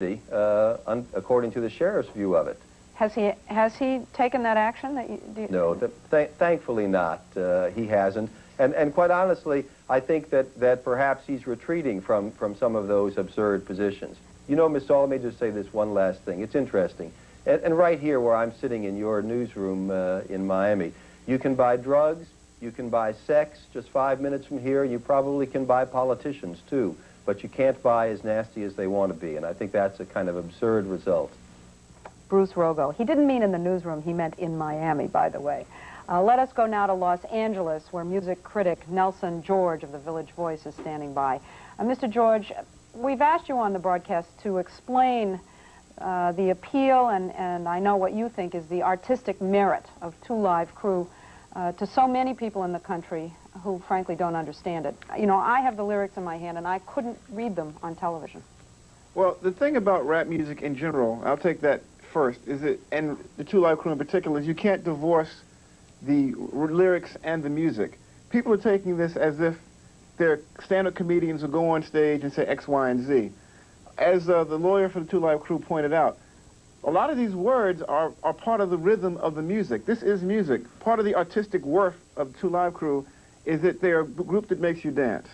according to the sheriff's view of it. Has he taken that action? No, thankfully not. He hasn't. And quite honestly, I think that perhaps he's retreating from some of those absurd positions. You know, Miss Saul, let me just say this one last thing. It's interesting. And right here where I'm sitting in your newsroom in Miami, you can buy drugs, you can buy sex just 5 minutes from here, you probably can buy politicians too, but you can't buy as nasty as they want to be, and I think that's a kind of absurd result. Bruce Rogo. He didn't mean in the newsroom, he meant in Miami, by the way. Let us go now to Los Angeles, where music critic Nelson George of the Village Voice is standing by. Mr. George, we've asked you on the broadcast to explain the appeal, and I know what you think is the artistic merit of Two Live Crew to so many people in the country who frankly don't understand it. You know, I have the lyrics in my hand and I couldn't read them on television. Well, the thing about rap music in general, I'll take that first, is that, and the Two Live Crew in particular, is you can't divorce the lyrics and the music. People are taking this as if they're stand-up comedians who go on stage and say X, Y, and Z. As the lawyer for the Two Live Crew pointed out, a lot of these words are part of the rhythm of the music. This is music. Part of the artistic worth of the Two Live Crew is that they're a group that makes you dance.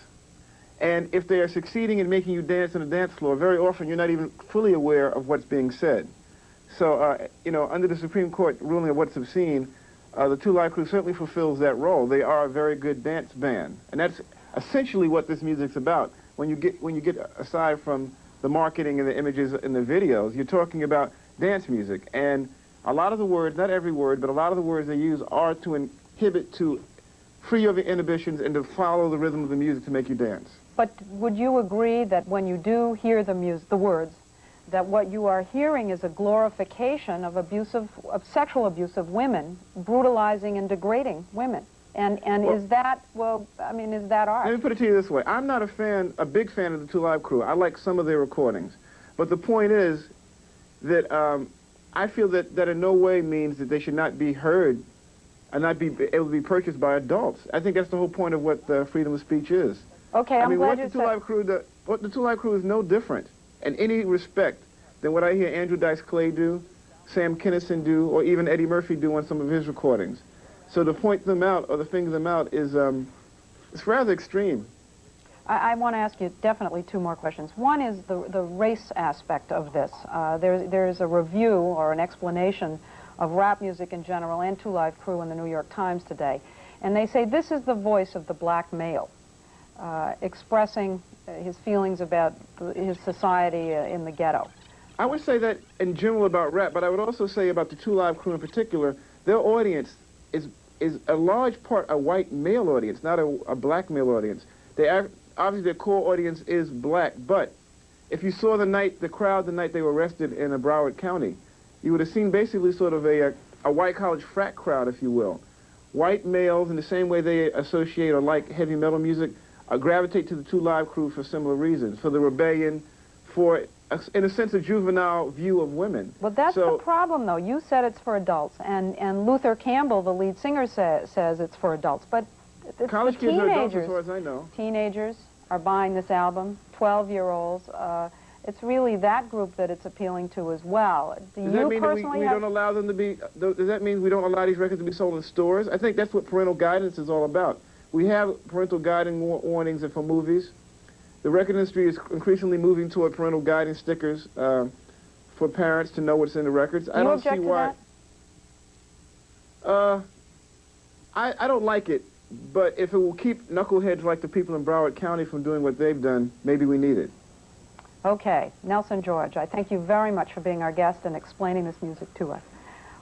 And if they are succeeding in making you dance on a dance floor, very often you're not even fully aware of what's being said. So, you know, under the Supreme Court ruling of what's obscene, the Two Live Crew certainly fulfills that role. They are a very good dance band. And that's essentially what this music's about. When you get aside from the marketing and the images and the videos, you're talking about dance music. And a lot of the words, not every word, but a lot of the words they use are to inhibit, to free you of your inhibitions and to follow the rhythm of the music to make you dance. But would you agree that when you do hear the words, that what you are hearing is a glorification of sexual abuse of women, brutalizing and degrading women? And well, is that, well, I mean, is that art? Let me put it to you this way. I'm not a big fan of the Two Live Crew. I like some of their recordings. But the point is that I feel that in no way means that they should not be heard and not be able to be purchased by adults. I think that's the whole point of what freedom of speech is. Okay, I mean, what the Two Live Crew is no different in any respect than what I hear Andrew Dice Clay do, Sam Kinison do, or even Eddie Murphy do on some of his recordings. So to point them out or to finger them out is it's rather extreme. I want to ask you definitely two more questions. One is the race aspect of this. There's a review or an explanation of rap music in general and Two Live Crew in the New York Times today. And they say this is the voice of the black male, expressing his feelings about his society in the ghetto. I would say that in general about rap, but I would also say about the Two Live Crew in particular, their audience is a large part a white male audience, not a black male audience. Obviously their core audience is black, but if you saw the crowd the night they were arrested in Broward County, you would have seen basically sort of a white college frat crowd, if you will. White males, in the same way they associate or like heavy metal music, gravitate to the Two Live Crew for similar reasons, for the rebellion, for, in a sense, a juvenile view of women. Well, that's the problem, though. You said it's for adults, and Luther Campbell, the lead singer, says it's for adults, but it's college the kids teenagers. are adults, as far as I know. Teenagers are buying this album, 12-year-olds. It's really that group that it's appealing to as well. Does that mean that we don't allow them to be, does that mean we don't allow these records to be sold in stores? I think that's what parental guidance is all about. We have parental guiding warnings for movies. The record industry is increasingly moving toward parental guidance stickers for parents to know what's in the records. I don't see why. I don't like it, but if it will keep knuckleheads like the people in Broward County from doing what they've done, maybe we need it. Okay, Nelson George, I thank you very much for being our guest and explaining this music to us.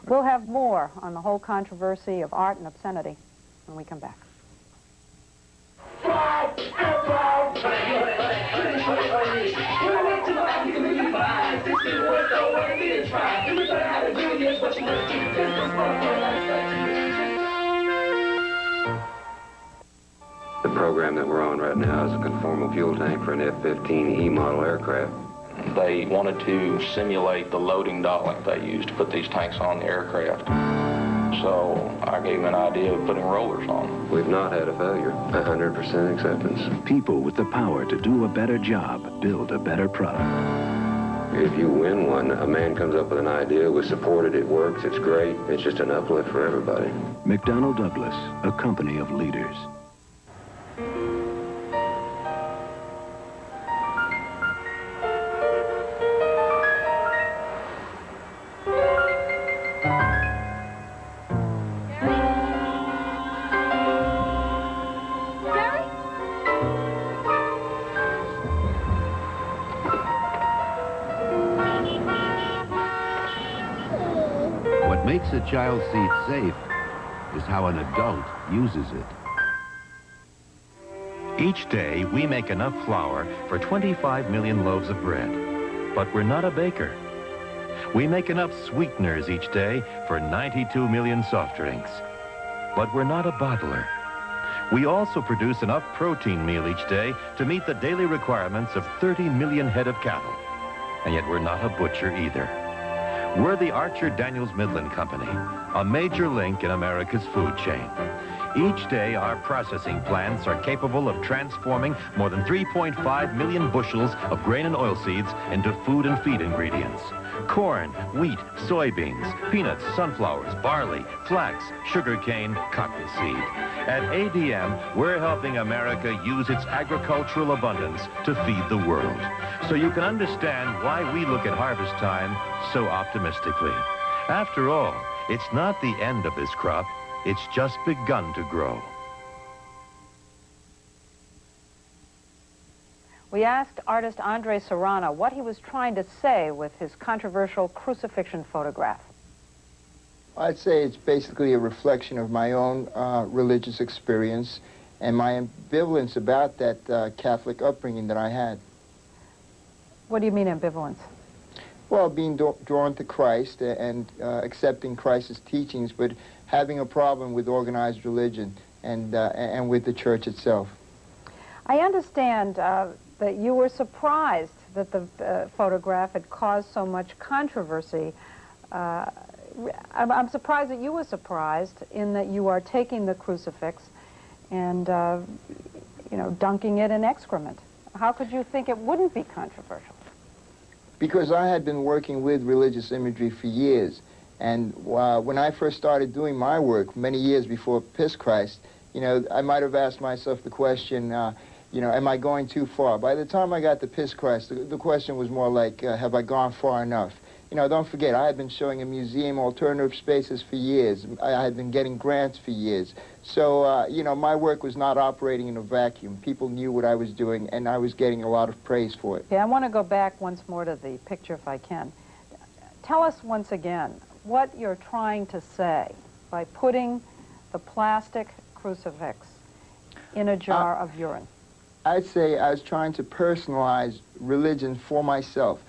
We'll have more on the whole controversy of art and obscenity when we come back. The program that we're on right now is a conformal fuel tank for an F-15E model aircraft. They wanted to simulate the loading dolly they used to put these tanks on the aircraft. So I gave them an idea of putting rollers on. We've not had a failure. 100% acceptance. People with the power to do a better job build a better product. If you win one, a man comes up with an idea, we support it, it works, it's great. It's just an uplift for everybody. McDonnell Douglas, a company of leaders. What makes a child's seat safe is how an adult uses it. Each day, we make enough flour for 25 million loaves of bread. But we're not a baker. We make enough sweeteners each day for 92 million soft drinks. But we're not a bottler. We also produce enough protein meal each day to meet the daily requirements of 30 million head of cattle. And yet we're not a butcher either. We're the Archer Daniels Midland Company, a major link in America's food chain. Each day, our processing plants are capable of transforming more than 3.5 million bushels of grain and oilseeds into food and feed ingredients. Corn, wheat, soybeans, peanuts, sunflowers, barley, flax, sugarcane, cottonseed. At ADM, we're helping America use its agricultural abundance to feed the world. So you can understand why we look at harvest time so optimistically. After all, it's not the end of this crop. It's just begun to grow. We asked artist Andre Serrano what he was trying to say with his controversial crucifixion photograph. I'd say it's basically a reflection of my own religious experience and my ambivalence about that Catholic upbringing that I had. What do you mean ambivalence? Well, being drawn to Christ and accepting Christ's teachings, but having a problem with organized religion and with the church itself. I understand that you were surprised that the photograph had caused so much controversy. I'm surprised that you were surprised in that you are taking the crucifix and, you know, dunking it in excrement. How could you think it wouldn't be controversial? Because I had been working with religious imagery for years. And when I first started doing my work, many years before Piss Christ, you know, I might have asked myself the question, you know, am I going too far? By the time I got to Piss Christ, the question was more like, have I gone far enough? You know, don't forget, I had been showing a museum alternative spaces for years. I had been getting grants for years. So, you know, my work was not operating in a vacuum. People knew what I was doing, and I was getting a lot of praise for it. Okay, I want to go back once more to the picture, if I can. Tell us once again what you're trying to say by putting the plastic crucifix in a jar of urine. I'd say I was trying to personalize religion for myself.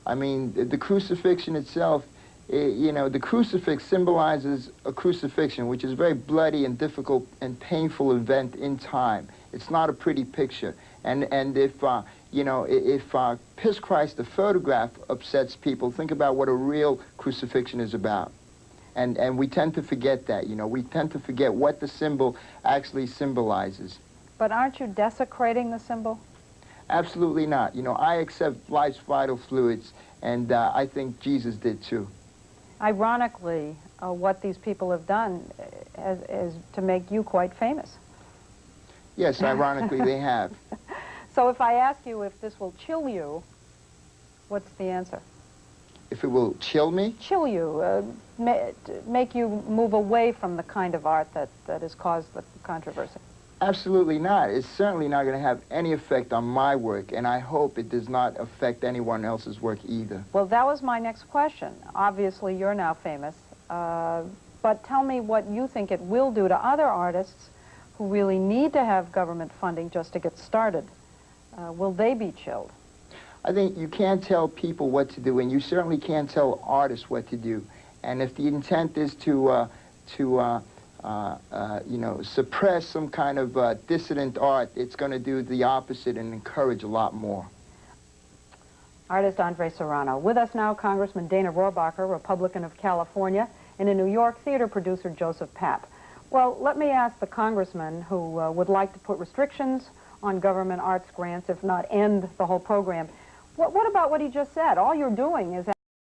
I mean, the crucifixion itself, you know, the crucifix symbolizes a crucifixion, which is a very bloody and difficult and painful event in time. It's not a pretty picture. And if, you know, if Piss Christ, the photograph, upsets people, think about what a real crucifixion is about. And we tend to forget that, you know. We tend to forget what the symbol actually symbolizes. But aren't you desecrating the symbol? Absolutely not. You know, I accept life's vital fluids, and I think Jesus did too. Ironically, what these people have done is to make you quite famous. Yes, ironically they have. So if I ask you if this will chill you, what's the answer? If it will chill me? Chill you, make you move away from the kind of art that has caused the controversy. Absolutely not. It's certainly not going to have any effect on my work, and I hope it does not affect anyone else's work either. Well, that was my next question. Obviously, you're now famous, but tell me what you think it will do to other artists who really need to have government funding just to get started. Will they be chilled? I think you can't tell people what to do, and you certainly can't tell artists what to do. And if the intent is to you know, suppress some kind of dissident art, it's going to do the opposite and encourage a lot more. Artist Andre Serrano. With us now, Congressman Dana Rohrabacher, Republican of California, and in New York, theater producer Joseph Papp. Well, let me ask the congressman who would like to put restrictions on government arts grants, if not end the whole program. What about what he just said? All you're doing is